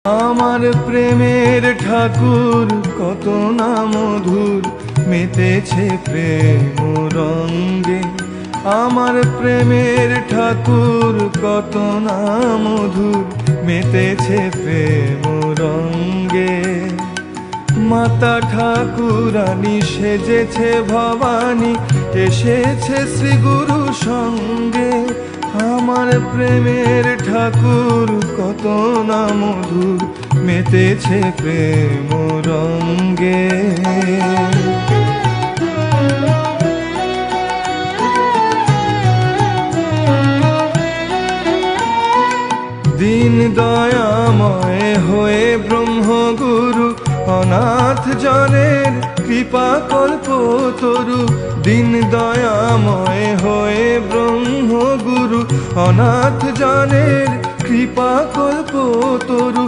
আমার প্রেমের ঠাকুর কত না মধুর, মেতেছে প্রেম রঙ্গে। আমার প্রেমের ঠাকুর কত না মধুর, মেতেছে প্রেম রঙ্গে। মাতা ঠাকুরানী সেজেছে ভবানী, এসেছে শ্রী গুরু সঙ্গে। আমার প্রেমের ঠাকুর কত না মধুর, মেতেছে প্রেম রঙ্গে। দীন দয়াময় হয়ে ব্রহ্মগুরু, অনাথ জনের কৃপা কল্পতরু। দীন দয়াময় হয়ে ব্রহ্মগুরু, অনাথ জনের কৃপা কল্পতরু।